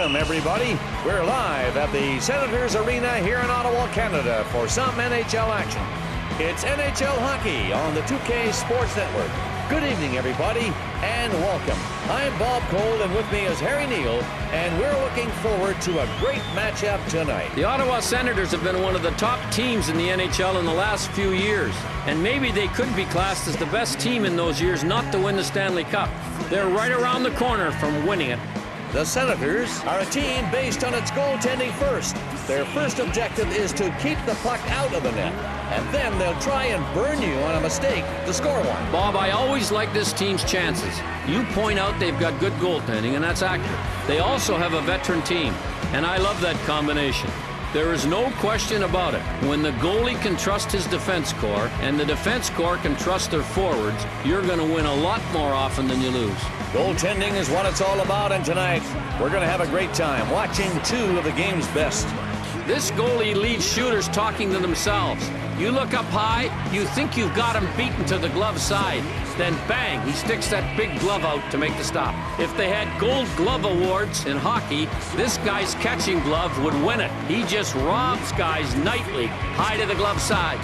Welcome, everybody. We're live at the Senators Arena here in Ottawa, Canada for some NHL action. It's NHL hockey on the 2K Sports Network. Good evening, everybody, and welcome. I'm Bob Cole, and with me is Harry Neal, and we're looking forward to a great matchup tonight. The Ottawa Senators have been one of the top teams in the NHL in the last few years, and maybe they could be classed as the best team in those years not to win the Stanley Cup. They're right around the corner from winning it. The Senators are a team based on its goaltending first. Their first objective is to keep the puck out of the net, and then they'll try and burn you on a mistake to score one. Bob, I always like this team's chances. You point out they've got good goaltending, and that's accurate. They also have a veteran team, and I love that combination. There is no question about it. When the goalie can trust his defense corps and the defense corps can trust their forwards, you're going to win a lot more often than you lose. Goaltending is what it's all about, and tonight we're going to have a great time watching two of the game's best. This goalie leads shooters talking to themselves. You look up high, you think you've got him beaten to the glove side. Then bang, he sticks that big glove out to make the stop. If they had gold glove awards in hockey, this guy's catching glove would win it. He just robs guys nightly, high to the glove side.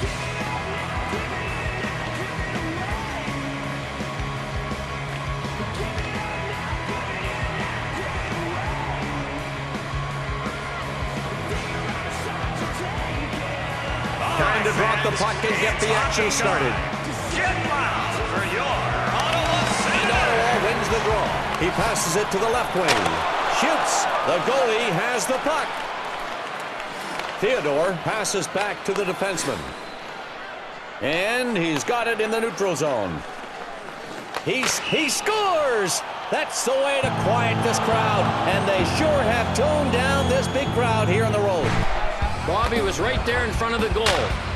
Time to drop the puck and get the action started. And Ottawa wins the draw. He passes it to the left wing. Shoots. The goalie has the puck. Theodore passes back to the defenseman. And he's got it in the neutral zone. He scores! That's the way to quiet this crowd. And they sure have toned down this big crowd here on the road. Bobby was right there in front of the goal,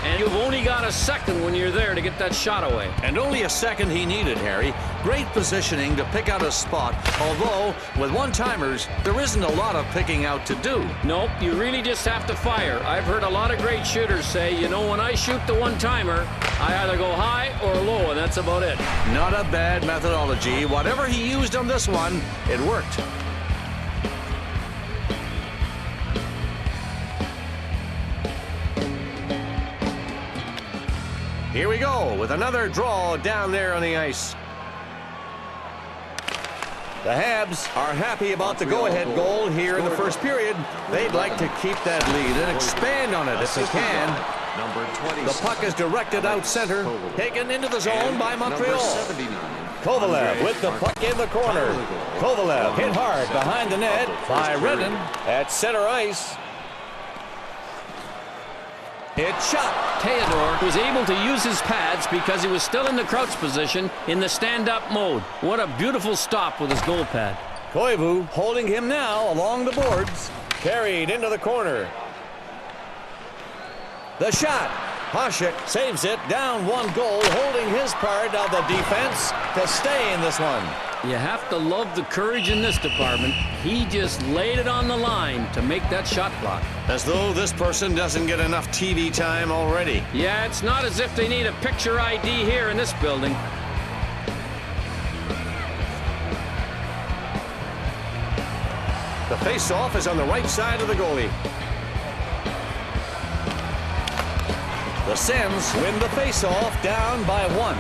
and you've only got a second when you're there to get that shot away. And only a second he needed, Harry. Great positioning to pick out a spot, although with one-timers, there isn't a lot of picking out to do. Nope, you really just have to fire. I've heard a lot of great shooters say, you know, when I shoot the one-timer, I either go high or low, and that's about it. Not a bad methodology. Whatever he used on this one, it worked. Here we go with another draw down there on the ice. The Habs are happy about the go-ahead goal here in the first period. They'd like to keep that lead and expand on it if they can. The puck is directed out center, taken into the zone by Montreal. Kovalev with the puck in the corner. Kovalev hit hard behind the net by Redden at center ice. It's shot. Theodore was able to use his pads because he was still in the crouch position in the stand-up mode. What a beautiful stop with his goal pad. Koivu holding him now along the boards. Carried into the corner. The shot. Hasek saves it, down one goal, holding his part of the defense to stay in this one. You have to love the courage in this department. He just laid it on the line to make that shot block. As though this person doesn't get enough TV time already. Yeah, it's not as if they need a picture ID here in this building. The face-off is on the right side of the goalie. The Sens win the face-off down by one.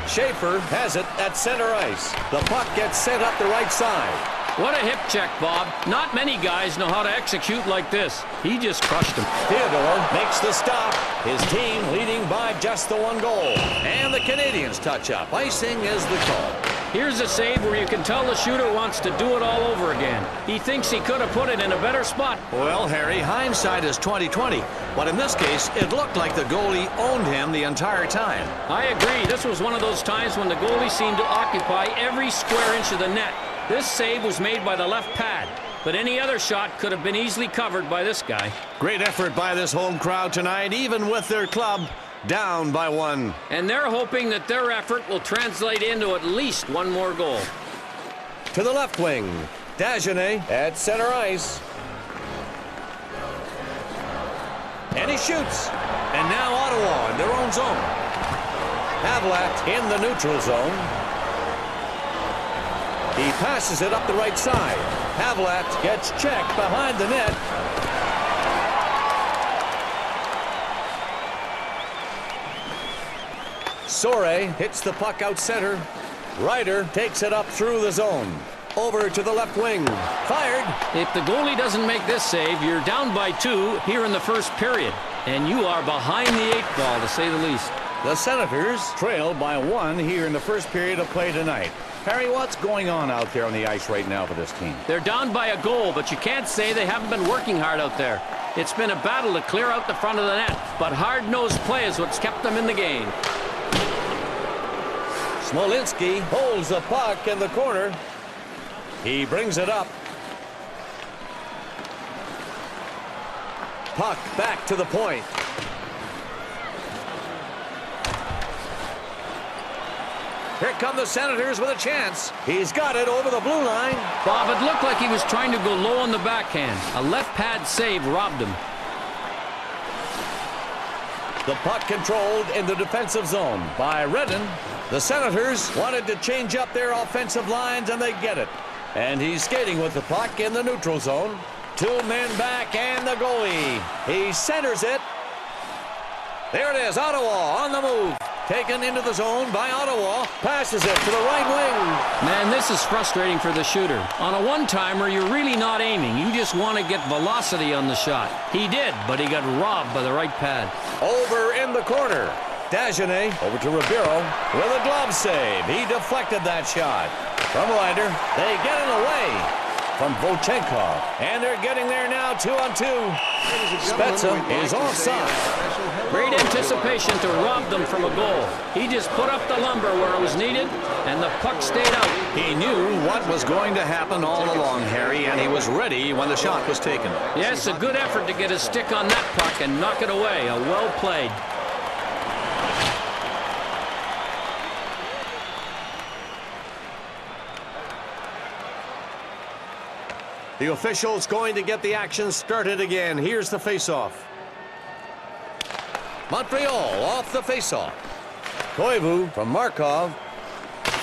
Schaefer has it at center ice. The puck gets sent up the right side. What a hip check, Bob. Not many guys know how to execute like this. He just crushed him. Theodore makes the stop. His team leading by just the one goal. And the Canadiens touch up. Icing is the call. Here's a save where you can tell the shooter wants to do it all over again. He thinks he could have put it in a better spot. Well, Harry, hindsight is 20/20. But in this case, it looked like the goalie owned him the entire time. I agree. This was one of those times when the goalie seemed to occupy every square inch of the net. This save was made by the left pad, but any other shot could have been easily covered by this guy. Great effort by this home crowd tonight, even with their club down by one. And they're hoping that their effort will translate into at least one more goal. To the left wing, Dagenet at center ice. And he shoots. And now Ottawa in their own zone. Havlat in the neutral zone. He passes it up the right side. Havlat gets checked behind the net. Sore hits the puck out center. Ryder takes it up through the zone. Over to the left wing. Fired. If the goalie doesn't make this save, you're down by 2 here in the first period. And you are behind the 8 ball, to say the least. The Senators trail by 1 here in the first period of play tonight. Harry, what's going on out there on the ice right now for this team? They're down by a goal, but you can't say they haven't been working hard out there. It's been a battle to clear out the front of the net, but hard-nosed play is what's kept them in the game. Smolinski holds the puck in the corner. He brings it up. Puck back to the point. Here come the Senators with a chance. He's got it over the blue line. Bob, it looked like he was trying to go low on the backhand. A left pad save robbed him. The puck controlled in the defensive zone by Redden. The Senators wanted to change up their offensive lines, and they get it. And he's skating with the puck in the neutral zone. 2 men back and the goalie. He centers it. There it is, Ottawa on the move. Taken into the zone by Ottawa. Passes it to the right wing. Man, this is frustrating for the shooter. On a one-timer, you're really not aiming. You just want to get velocity on the shot. He did, but he got robbed by the right pad. Over in the corner. Dagenet over to Ribeiro with a glove save. He deflected that shot. From Ryder, they get it away from Vochenkov. And they're getting there now, 2-on-2. Spezza is offside. Great anticipation to rob them from a goal. He just put up the lumber where it was needed, and the puck stayed out. He knew what was going to happen all along, Harry, and he was ready when the shot was taken. Yes, a good effort to get his stick on that puck and knock it away. A well played. The official's going to get the action started again. Here's the faceoff. Montreal off the faceoff. Koivu from Markov.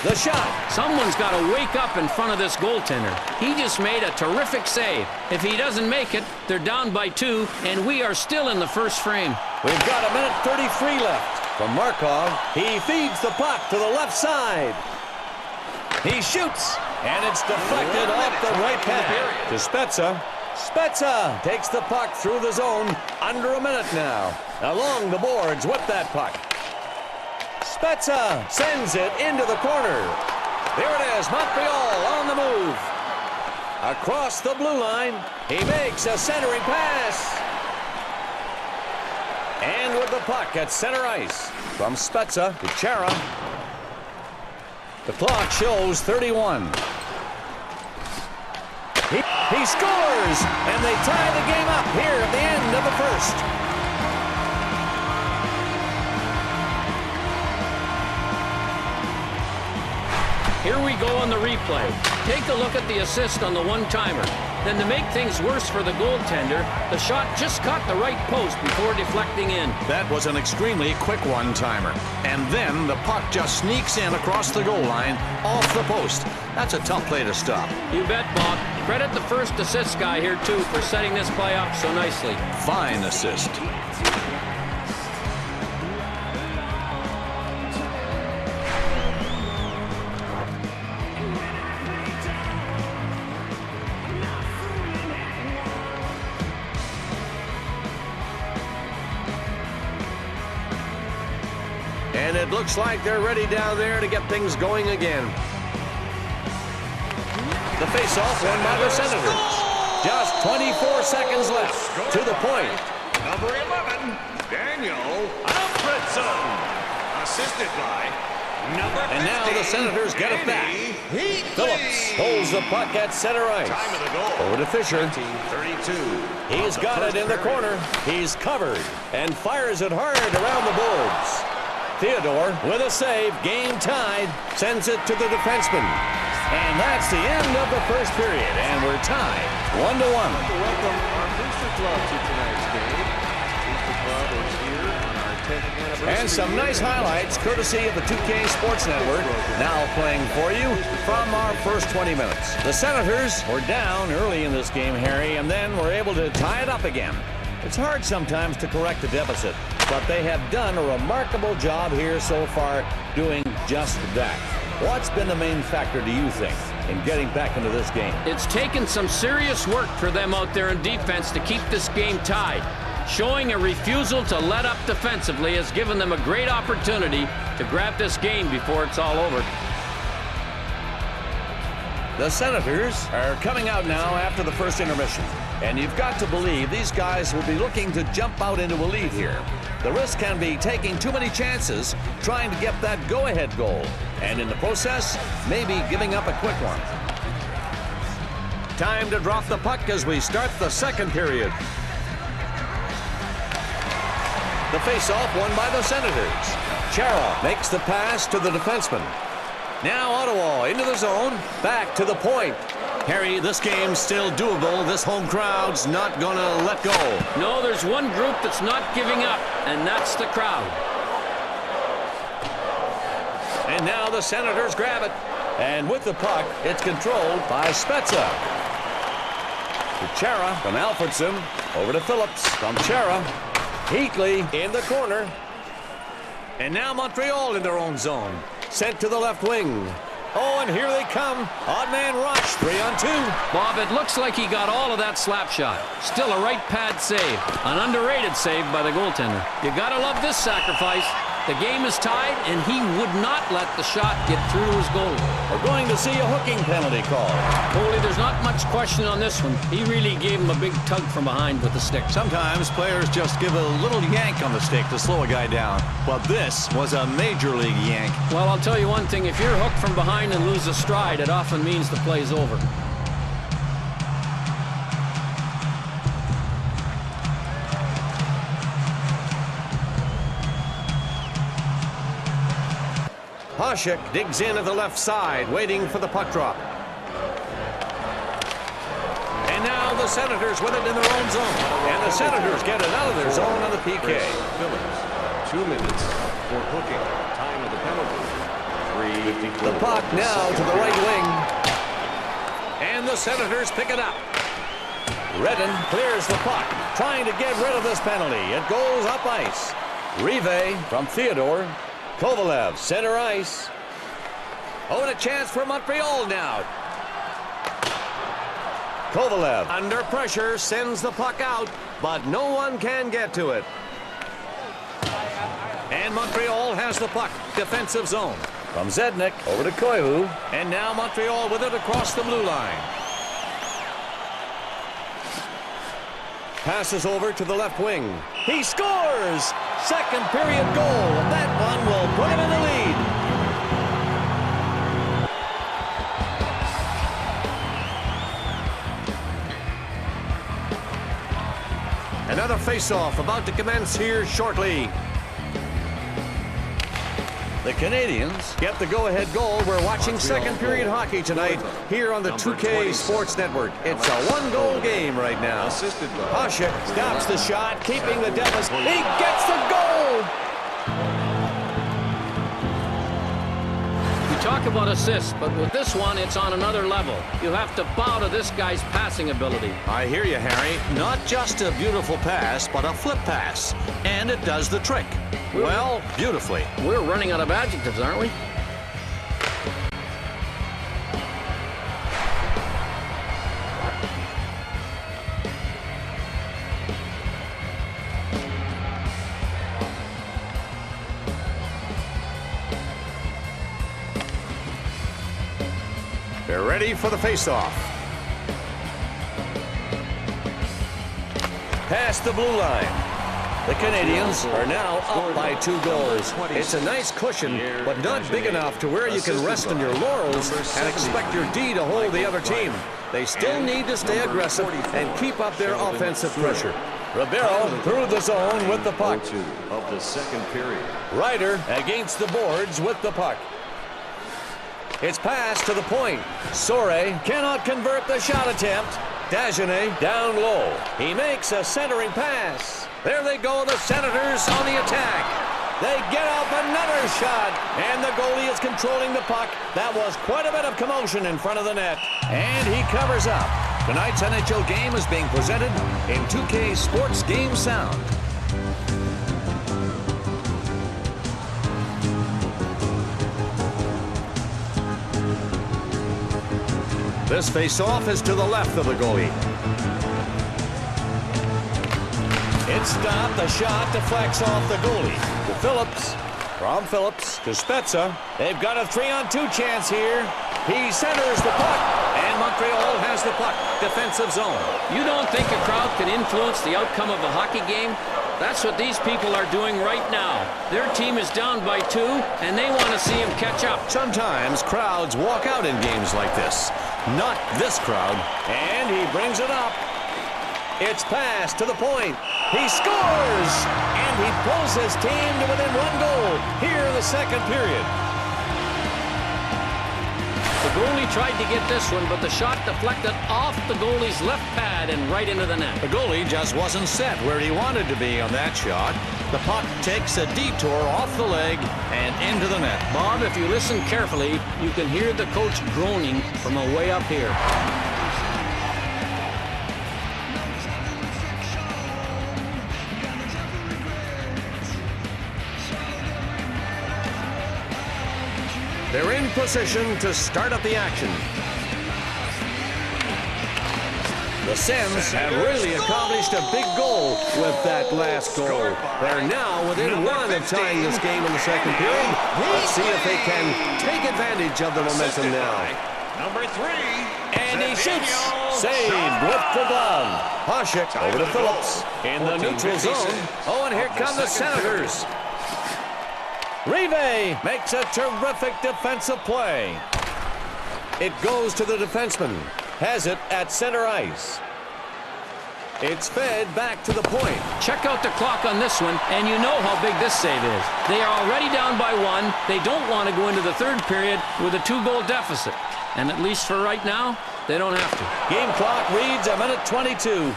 The shot. Someone's got to wake up in front of this goaltender. He just made a terrific save. If he doesn't make it, they're down by 2, and we are still in the first frame. We've got a minute 33 left. From Markov, he feeds the puck to the left side. He shoots, and it's deflected off the right pad to Spezza. Spezza takes the puck through the zone. Under a minute now. Along the boards with that puck. Spezza sends it into the corner. There it is, Montreal on the move. Across the blue line, he makes a centering pass. And with the puck at center ice, from Spezza to Chara. The clock shows 31. He scores, and they tie the game up here at the end of the first. Here we go on the replay. Take a look at the assist on the one-timer. Then to make things worse for the goaltender, the shot just caught the right post before deflecting in. That was an extremely quick one-timer. And then the puck just sneaks in across the goal line, off the post. That's a tough play to stop. You bet, Bob. Credit the first assist guy here, too, for setting this play up so nicely. Fine assist. And it looks like they're ready down there to get things going again. The face-off won by the Senators. Just 24 seconds left to the point. Number 11, Daniel Alfredson. Assisted by number 15. And now the Senators get it back. Phillips holds the puck at center ice. Time of the goal. Over to Fisher. 32. He's got it in the corner. He's covered and fires it hard around the boards. Theodore with a save, game tied, sends it to the defenseman. And that's the end of the first period, and we're tied 1-1. I'd like to welcome our booster club to tonight's game. Booster club is here on our And some nice highlights courtesy of the 2K Sports Network, now playing for you from our first 20 minutes. The Senators were down early in this game, Harry, and then were able to tie it up again. It's hard sometimes to correct a deficit, but they have done a remarkable job here so far doing just that. What's been the main factor, do you think, in getting back into this game? It's taken some serious work for them out there in defense to keep this game tied. Showing a refusal to let up defensively has given them a great opportunity to grab this game before it's all over. The Senators are coming out now after the first intermission. And you've got to believe these guys will be looking to jump out into a lead here. The risk can be taking too many chances trying to get that go-ahead goal. And in the process, maybe giving up a quick one. Time to drop the puck as we start the second period. The face-off won by the Senators. Chara makes the pass to the defenseman. Now Ottawa into the zone, back to the point. Harry, this game's still doable. This home crowd's not gonna let go. No, there's one group that's not giving up, and that's the crowd. And now the Senators grab it. And with the puck, it's controlled by Spezza. To Chara from Alfredson. Over to Phillips from Chara. Heatley in the corner. And now Montreal in their own zone. Sent to the left wing. Oh, and here they come. Odd man rush, 3-on-2. Bob, it looks like he got all of that slap shot. Still a right pad save. An underrated save by the goaltender. You gotta love this sacrifice. The game is tied, and he would not let the shot get through to his goalie. We're going to see a hooking penalty call. Goalie, there's not much question on this one. He really gave him a big tug from behind with the stick. Sometimes players just give a little yank on the stick to slow a guy down. But this was a major league yank. Well, I'll tell you one thing. If you're hooked from behind and lose a stride, it often means the play's over. Hasek digs in at the left side, waiting for the puck drop. And now the Senators with it in their own zone. And the Senators get it out of their zone on the PK. Phillips, 2 minutes for hooking. Time of the penalty. 3:54. The puck now to the right wing. And the Senators pick it up. Redden clears the puck, trying to get rid of this penalty. It goes up ice. Rive from Theodore. Kovalev, center ice. Oh, and a chance for Montreal now. Kovalev, under pressure, sends the puck out, but no one can get to it. And Montreal has the puck, defensive zone. From Zednik, over to Koivu. And now Montreal with it across the blue line. Passes over to the left wing. He scores! Second period goal, and that one will put him in the lead. Another face-off about to commence here shortly. The Canadiens get the go-ahead goal. We're watching second period hockey tonight here on the 2K Sports Network. It's a one-goal game right now. Hasek stops the shot, keeping the deficit. He gets the goal! We talk about assists, but with this one, it's on another level. You have to bow to this guy's passing ability. I hear you, Harry. Not just a beautiful pass, but a flip pass. And it does the trick. Well, beautifully. We're running out of adjectives, aren't we? They're ready for the face-off. Past the blue line. The Canadiens are now up by 2 goals. It's a nice cushion, but not big enough to where you can rest on your laurels and expect your D to hold the other team. They still need to stay aggressive and keep up their offensive pressure. Ribeiro through the zone with the puck. Of the second period. Ryder against the boards with the puck. It's passed to the point. Sore cannot convert the shot attempt. Dagenet down low. He makes a centering pass. There they go, the Senators on the attack. They get off another shot, and the goalie is controlling the puck. That was quite a bit of commotion in front of the net, and he covers up. Tonight's NHL game is being presented in 2K Sports Game Sound. This face-off is to the left of the goalie. It's stopped. The shot deflects off the goalie. To Phillips. From Phillips to Spezza. They've got a 3-on-2 chance here. He centers the puck. And Montreal has the puck. Defensive zone. You don't think a crowd can influence the outcome of a hockey game? That's what these people are doing right now. Their team is down by 2, and they want to see him catch up. Sometimes crowds walk out in games like this. Not this crowd. And he brings it up. It's passed to the point. He scores! And he pulls his team to within 1 goal here in the second period. The goalie tried to get this one, but the shot deflected off the goalie's left pad and right into the net. The goalie just wasn't set where he wanted to be on that shot. The puck takes a detour off the leg and into the net. Bob, if you listen carefully, you can hear the coach groaning from way up here. They're in position to start up the action. The Sens have really accomplished a big goal with that last goal. They're now within 1 of tying this game in the second period. Let's see if they can take advantage of the momentum now. Number 3. And he shoots. Saved with the glove. Hasek over to Phillips in the neutral zone. Oh, and here come the Senators. Rive makes a terrific defensive play. It goes to the defenseman. Has it at center ice. It's fed back to the point. Check out the clock on this one, and you know how big this save is. They are already down by 1. They don't want to go into the third period with a 2-goal deficit. And at least for right now, they don't have to. Game clock reads a minute 22.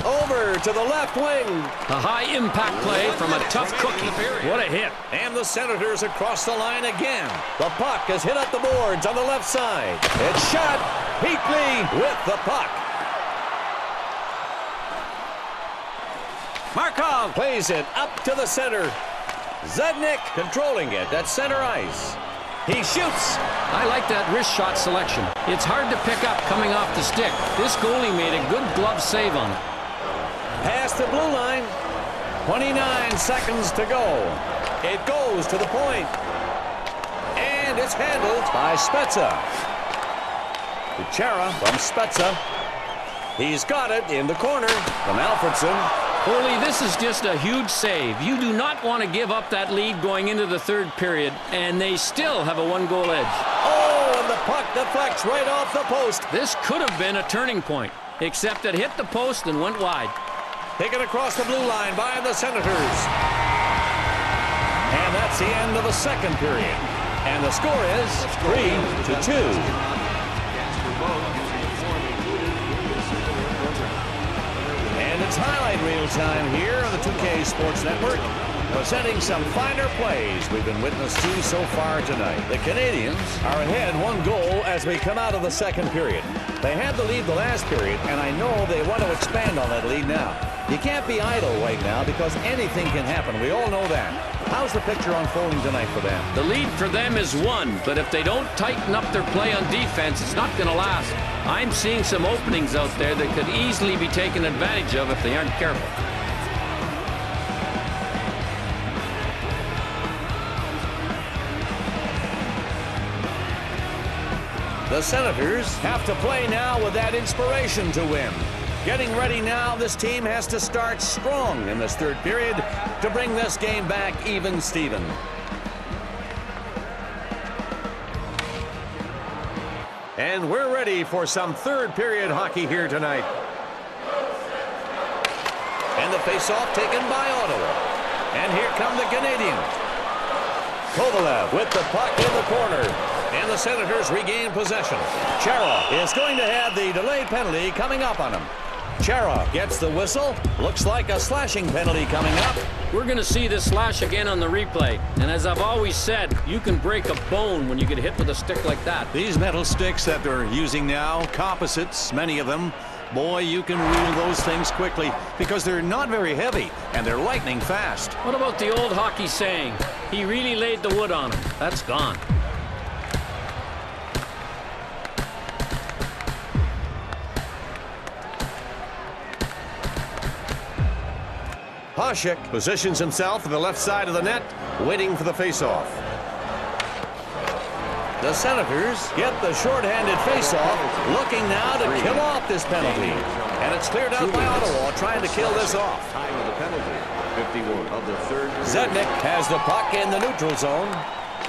Over to the left wing. A high-impact play from a tough cookie. What a hit. And the Senators across the line again. The puck is hit up the boards on the left side. It's shot. Heatley with the puck. Markov plays it up to the center. Zednik controlling it at center ice. He shoots. I like that wrist shot selection. It's hard to pick up coming off the stick. This goalie made a good glove save on it. Past the blue line. 29 seconds to go. It goes to the point. And it's handled by Spezza. Chara from Spezza. He's got it in the corner from Alfredson. Ole, this is just a huge save. You do not want to give up that lead going into the third period, and they still have a 1-goal edge. Oh, and the puck deflects right off the post. This could have been a turning point, except it hit the post and went wide. Taken across the blue line by the Senators. And that's the end of the second period. And the score is 3-2. And it's highlight reel time here on the 2K Sports Network, presenting some finer plays we've been witness to so far tonight. The Canadiens are ahead 1 goal as we come out of the second period. They had the lead the last period, and I know they want to expand on that lead now. You can't be idle right now because anything can happen. We all know that. How's the picture unfolding tonight for them? The lead for them is 1, but if they don't tighten up their play on defense, it's not going to last. I'm seeing some openings out there that could easily be taken advantage of if they aren't careful. The Senators have to play now with that inspiration to win. Getting ready now, this team has to start strong in this third period to bring this game back even Steven. And we're ready for some third period hockey here tonight. And the faceoff taken by Ottawa. And here come the Canadiens. Kovalev with the puck in the corner. And the Senators regain possession. Chara is going to have the delayed penalty coming up on him. Chara gets the whistle. Looks like a slashing penalty coming up. We're going to see this slash again on the replay. And as I've always said, you can break a bone when you get hit with a stick like that. These metal sticks that they're using now, composites, many of them, boy, you can reel those things quickly because they're not very heavy and they're lightning fast. What about the old hockey saying, he really laid the wood on him? That's gone. Hasek positions himself at the left side of the net, waiting for the faceoff. The Senators get the shorthanded faceoff, looking now to kill off this penalty. And it's cleared out by Ottawa, trying to kill this off. Time of the penalty, 51 of the third. Zednik has the puck in the neutral zone.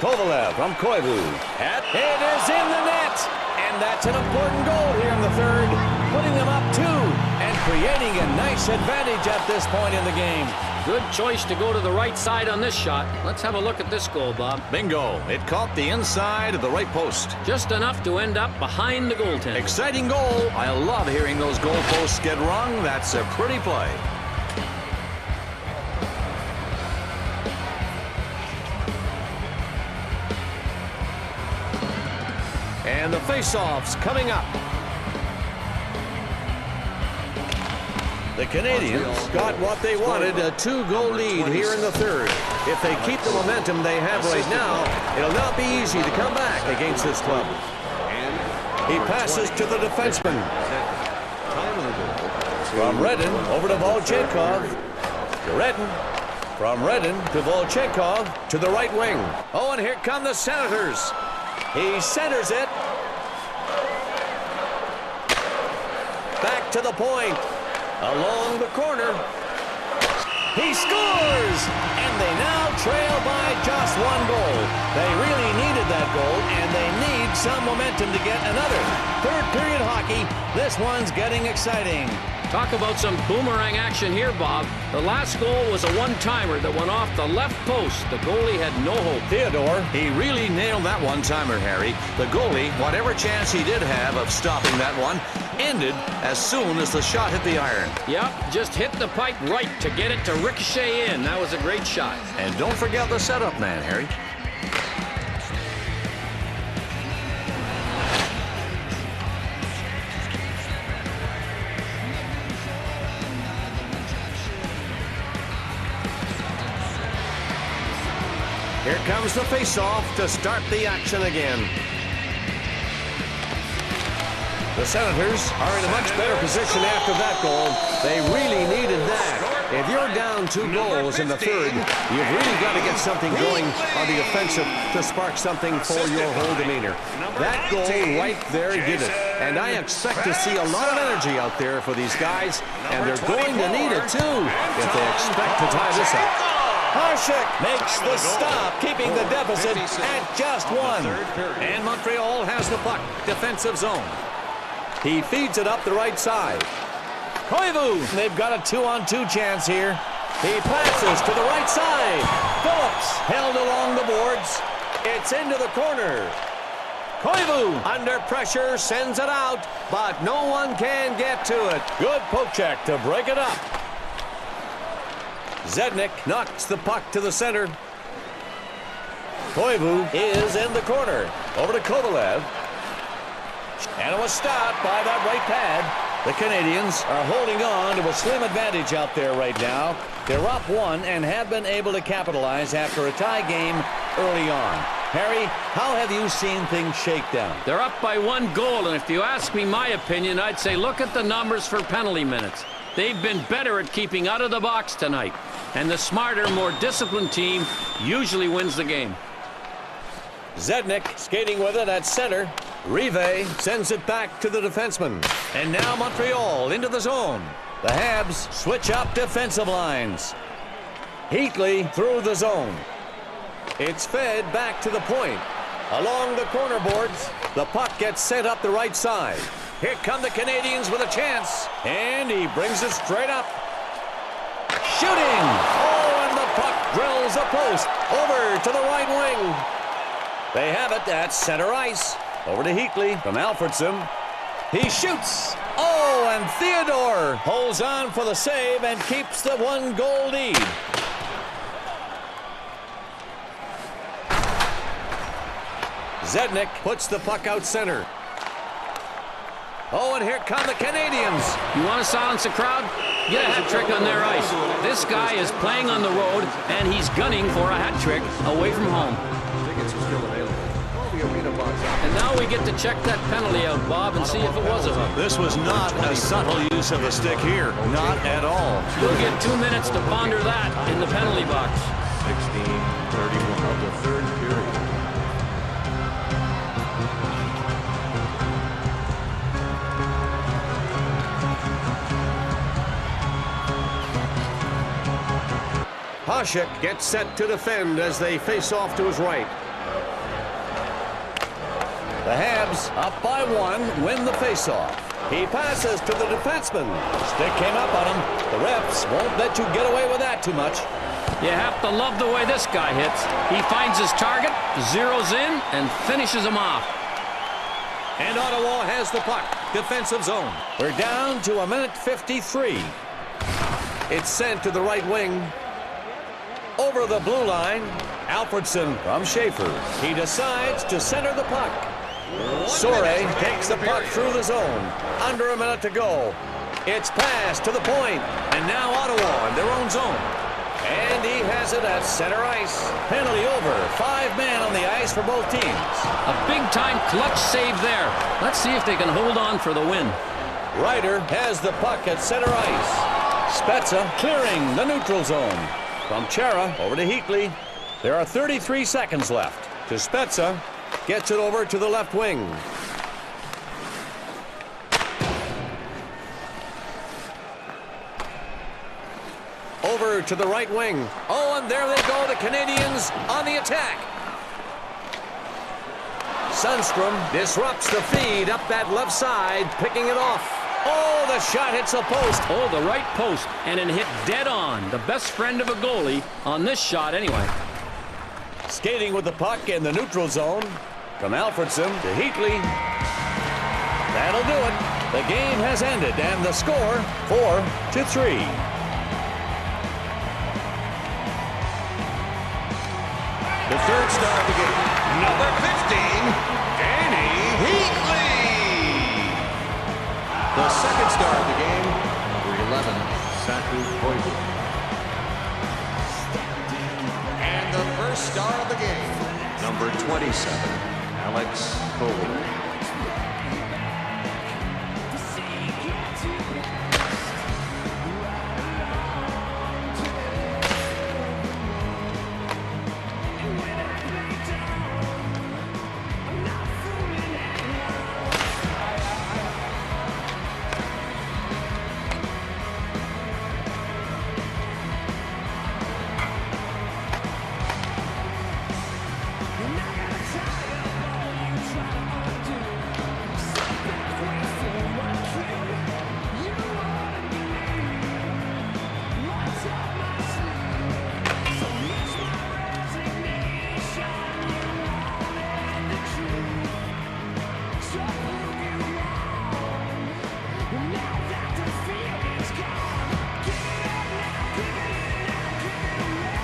Kovalev from Koivu. It is in the net! And that's an important goal here in the third, putting them up 2 and creating a nice advantage at this point in the game. Good choice to go to the right side on this shot. Let's have a look at this goal, Bob. Bingo. It caught the inside of the right post. Just enough to end up behind the goaltender. Exciting goal. I love hearing those goalposts get rung. That's a pretty play. And the face-offs coming up. The Canadiens got what they wanted, a 2-goal lead here in the third. If they keep the momentum they have right now, it'll not be easy to come back against this club. He passes to the defenseman. From Redden over to Volchenkov. To Redden. From Redden to Volchenkov to the right wing. Oh, and here come the Senators. He centers it. Back to the point. Along the corner. He scores! And they now trail by just 1 goal. They really needed that goal, and they need some momentum to get another. Third period hockey. This one's getting exciting. Talk about some boomerang action here, Bob. The last goal was a one-timer that went off the left post. The goalie had no hope. Theodore. He really nailed that one-timer, Harry. The goalie, whatever chance he did have of stopping that one, ended as soon as the shot hit the iron. Yep, just hit the pipe right to get it to ricochet in. That was a great shot. And don't forget the setup man, Harry. Here comes the face-off to start the action again. The Senators are in a much better position after that goal. They really needed that. If you're down 2 goals in the third, you've really got to get something going on the offensive to spark something for your whole demeanor. That goal right there did it. And I expect to see a lot of energy out there for these guys, and they're going to need it too if they expect to tie this up. Hasek makes the stop, keeping the deficit at just 1. And Montreal has the puck, defensive zone. He feeds it up the right side. Koivu, they've got a 2-on-2 chance here. He passes to the right side. Phillips held along the boards. It's into the corner. Koivu, under pressure, sends it out, but no one can get to it. Good poke check to break it up. Zednik knocks the puck to the center. Koivu is in the corner. Over to Kovalev. And it was stopped by that right pad. The Canadiens are holding on to a slim advantage out there right now. They're up 1 and have been able to capitalize after a tie game early on. Harry, how have you seen things shake down? They're up by 1 goal, and if you ask me my opinion, I'd say look at the numbers for penalty minutes. They've been better at keeping out of the box tonight. And the smarter, more disciplined team usually wins the game. Zednik skating with it at center. Rive sends it back to the defenseman. And now Montreal into the zone. The Habs switch up defensive lines. Heatley through the zone. It's fed back to the point. Along the corner boards, the puck gets sent up the right side. Here come the Canadiens with a chance. And he brings it straight up. Shooting! Oh, and the puck drills a post. Over to the right wing. They have it at center ice. Over to Heatley from Alfredson. He shoots. Oh, And Theodore holds on for the save and keeps the 1-goal lead. Zednik puts the puck out center. Oh, and here come the Canadiens. You want to silence the crowd? Get a hat trick on their ice. This guy is playing on the road, and he's gunning for a hat trick away from home. Tickets are still available. Call the arena box out. And now we get to check that penalty out, Bob, and see if it was a hook. This was not a subtle use of the stick here. Not at all. You'll get 2 minutes to ponder that in the penalty box. 16:31 of the third period. Hasek gets set to defend as they face off to his right. The Habs, up by 1, win the faceoff. He passes to the defenseman. Stick came up on him. The refs won't let you get away with that too much. You have to love the way this guy hits. He finds his target, zeroes in, and finishes him off. And Ottawa has the puck. Defensive zone. We're down to 1:53. It's sent to the right wing. Over the blue line, Alfredson from Schaefer. He decides to center the puck. Soray takes the puck through the zone. Under a minute to go. It's passed to the point. And now Ottawa in their own zone. And he has it at center ice. Penalty over. 5 men on the ice for both teams. A big-time clutch save there. Let's see if they can hold on for the win. Ryder has the puck at center ice. Spezza clearing the neutral zone. From Chara over to Heatley. There are 33 seconds left. To Spezza. Gets it over to the left wing. Over to the right wing. Oh, and there they go, the Canadiens on the attack. Sundstrom disrupts the feed up that left side, picking it off. Oh, the shot hits the post. Oh, the right post, and it hit dead on. The best friend of a goalie on this shot anyway. Skating with the puck in the neutral zone. From Alfredson to Heatley. That'll do it. The game has ended, and the score 4-3. The third star of the game, number 15, Danny Heatley. The second star of the game, number 11, Saku Koivu. And the first star of the game, number 27, Alex Coley.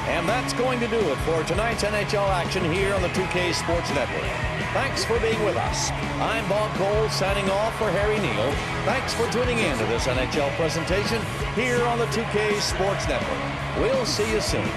And that's going to do it for tonight's NHL action here on the 2K Sports Network. Thanks for being with us. I'm Bob Cole signing off for Harry Neal. Thanks for tuning in to this NHL presentation here on the 2K Sports Network. We'll see you soon.